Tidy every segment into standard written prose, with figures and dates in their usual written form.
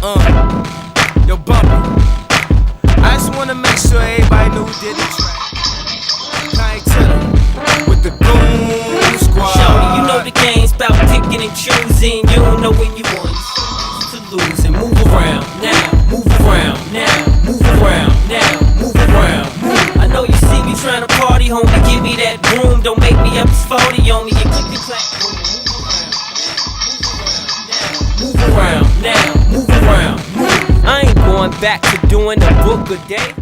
Yo, Bumpy, I just wanna make sure everybody knew who did the track. Kai Tiller with the Goon Squad. Shorty, you know the game's about picking and choosing. You don't know when you want to lose. And move around now, move around now, move around now, move around. Move. I know you see me trying to party, homie. Give me that broom. Don't make me up as 40 on me. You click and clack. Move around now, move around. I ain't going back to doing a book a day.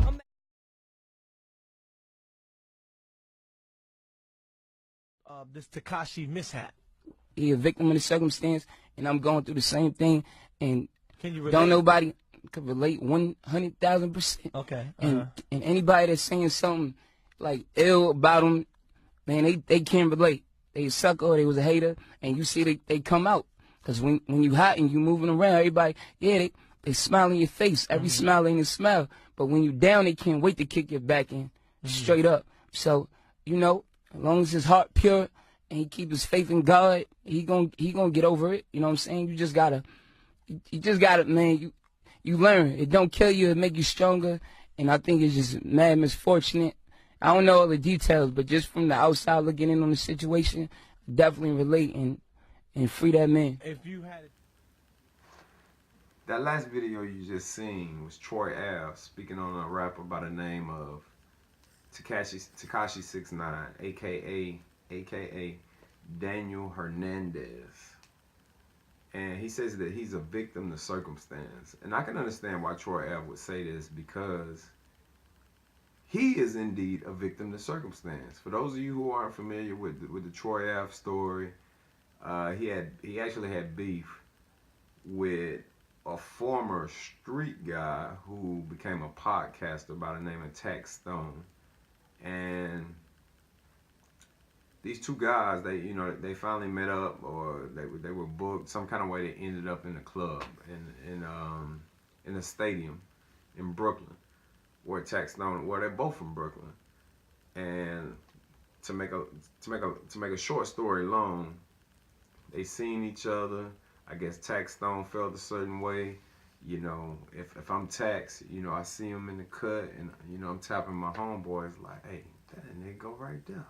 This Tekashi mishap. He a victim of the circumstance, and I'm going through the same thing. And Can you relate? don't nobody could relate 100,000%. Okay. And anybody that's saying something like ill about him, man, they can't relate. They a sucker or they was a hater, and you see they come out. Cause when you hot and you moving around, everybody, yeah, they smile in your face. Every smile ain't a smile. But when you down, they can't wait to kick your back in straight up. So, you know, as long as his heart pure and he keep his faith in God, he gonna get over it. You know what I'm saying? You just gotta, man. You learn. It don't kill you. It make you stronger. And I think it's just mad misfortunate. I don't know all the details, but just from the outside looking in on the situation, definitely relate and free that man. If you had it. That last video you just seen was Troy Ave speaking on a rapper by the name of Tekashi 69, aka Daniel Hernandez. And he says that he's a victim to circumstance. And I can understand why Troy Ave would say this, because he is indeed a victim to circumstance. For those of you who aren't familiar with the Troy Ave story, he actually had beef with a former street guy who became a podcaster by the name of Tekashi. And these two guys, they finally met up, or they were booked some kind of way. They ended up in a club in a stadium in Brooklyn, where they're both from Brooklyn. And to make a short story long, they seen each other. I guess Tekashi felt a certain way. You know, if I'm Tex, you know, I see him in the cut, and you know, I'm tapping my homeboys like, hey, that nigga go right there.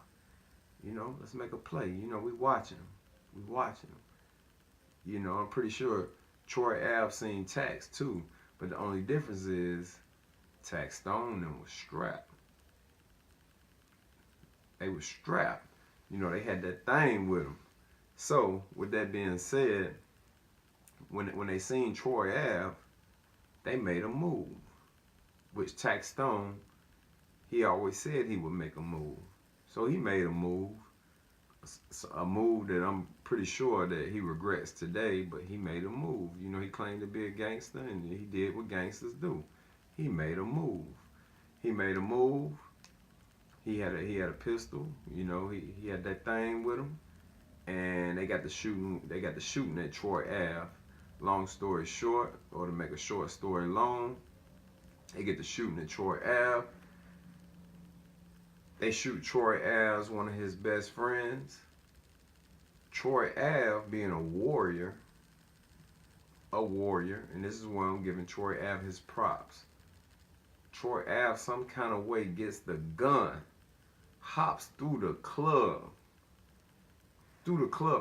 You know, let's make a play. You know, we watching him. You know, I'm pretty sure Troy Ave seen Tex too, but the only difference is Tex Stone and was strapped. They was strapped. You know, they had that thing with them. So, with that being said, when they seen Troy Ave, they made a move. Which Tex Stone, he always said he would make a move. So he made a move that I'm pretty sure that he regrets today, but he made a move. You know, he claimed to be a gangster, and he did what gangsters do. He made a move. He had a pistol. You know, he had that thing with him. And they got the shooting at Troy Ave. Long story short, or to make a short story long, they get the shooting at Troy Ave. They shoot Troy Ave, one of his best friends. Troy Ave, being a warrior, and this is where I'm giving Troy Ave his props. Troy Ave, some kind of way, gets the gun, hops through the club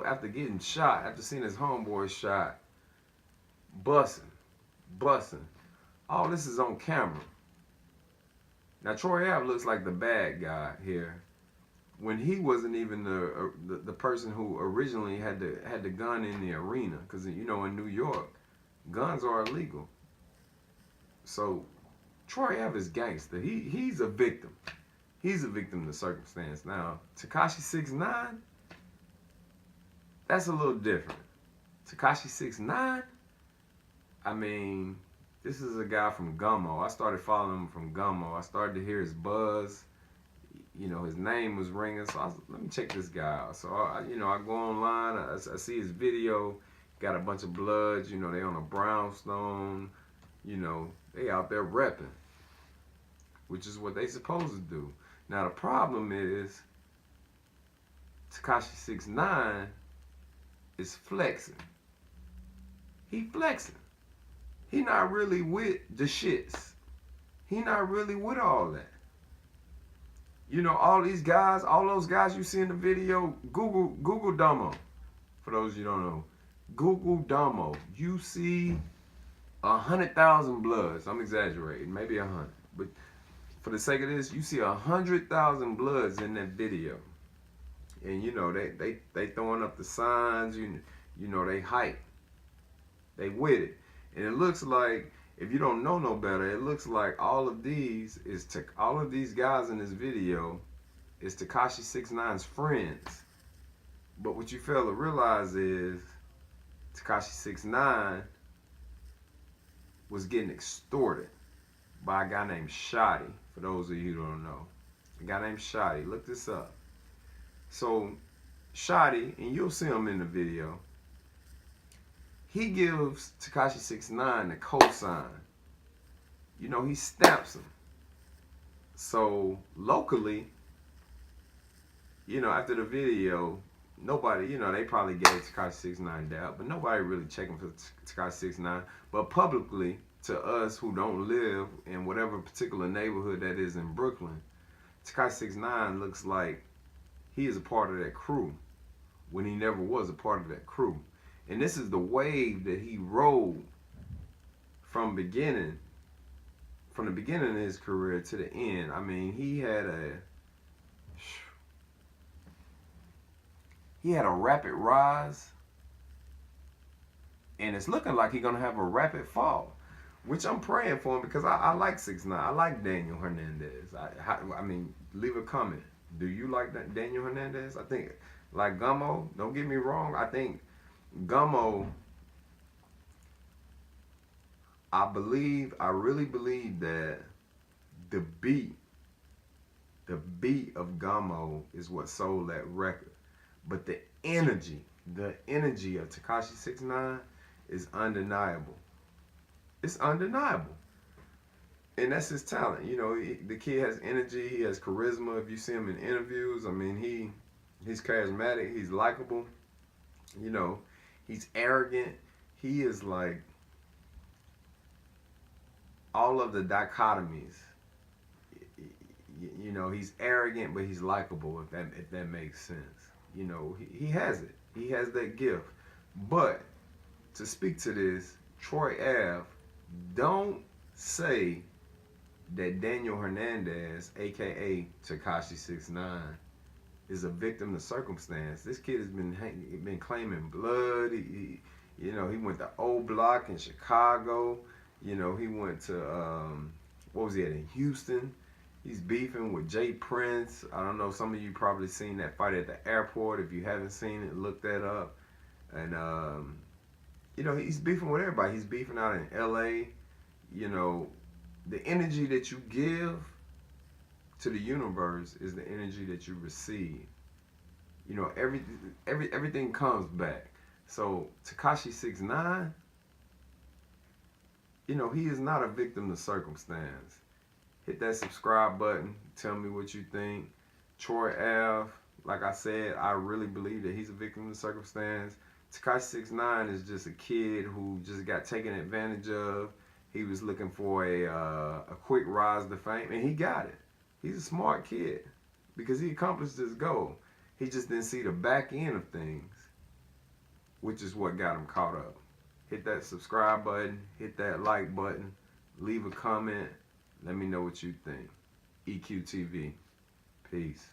after getting shot, after seeing his homeboy shot, busting. All this is on camera. Now Troy Ave looks like the bad guy here, when he wasn't even the person who originally had the gun in the arena, because you know, in New York, guns are illegal. So Troy Ave is gangster. He's a victim. He's a victim to circumstance. Now Tekashi 69, that's a little different. Tekashi 69, I mean, this is a guy from Gummo. I started following him from Gummo. I started to hear his buzz. You know, his name was ringing, so let me check this guy out. So, I go online, I see his video, got a bunch of Bloods, you know, they on a brownstone, you know, they out there repping, which is what they supposed to do. Now, the problem is, Tekashi 69 is flexing. He flexing. He not really with the shits. He not really with all that. You know, all these guys, all those guys you see in the video, Google Domo. For those you don't know, Google Domo. You see 100,000 Bloods. I'm exaggerating, maybe 100, but for the sake of this, you see 100,000 Bloods in that video, and you know they throwing up the signs. You know they hype, they with it, and it looks like, if you don't know no better, it looks like all of these guys in this video is Tekashi 6ix9ine's friends. But what you fail to realize is Tekashi 6ix9ine was getting extorted by a guy named Shotty. For those of you who don't know, a guy named Shotty. Look this up. So Shotty, and you'll see him in the video, he gives Tekashi 6ix9ine the cosign. You know, he stamps him. So locally, you know, after the video, nobody, you know, they probably gave Tekashi 6ix9ine doubt, but nobody really checking for Tekashi 6ix9ine. But publicly, to us who don't live in whatever particular neighborhood that is in Brooklyn, Tekashi 6ix9ine looks like he is a part of that crew when he never was a part of that crew. And this is the wave that he rode from the beginning of his career to the end. I mean, he had a rapid rise, and it's looking like he's gonna have a rapid fall, which I'm praying for him, because I like 6ix9ine. I like Daniel Hernandez. I mean, leave a comment. Do you like that Daniel Hernandez? I think, like Gummo, don't get me wrong, I think Gummo, I really believe that the beat of Gummo is what sold that record. But the energy of Tekashi 6ix9ine is undeniable. It's undeniable. And that's his talent. You know, the kid has energy, he has charisma. If you see him in interviews, I mean, he's charismatic, he's likable. You know, he's arrogant. He is like all of the dichotomies. You know, he's arrogant, but he's likable, if that makes sense. You know, he has it. He has that gift. But to speak to this, Troy Ave, don't say that Daniel Hernandez, aka Tekashi 6ix9ine, is a victim to circumstance. This kid has been claiming blood. You know, he went to O Block in Chicago. You know, he went to what was he at in Houston? He's beefing with Jay Prince. I don't know, some of you probably seen that fight at the airport. If you haven't seen it, look that up. And, you know, he's beefing with everybody. He's beefing out in LA. You know, the energy that you give to the universe is the energy that you receive. You know, everything comes back. So Tekashi 6ix9ine, you know, he is not a victim to circumstance. Hit that subscribe button. Tell me what you think. Troy Ave, like I said, I really believe that he's a victim of circumstance. Tekashi 6ix9ine is just a kid who just got taken advantage of. He was looking for a quick rise to fame, and he got it. He's a smart kid because he accomplished his goal. He just didn't see the back end of things, which is what got him caught up. Hit that subscribe button. Hit that like button. Leave a comment. Let me know what you think. EQTV. Peace.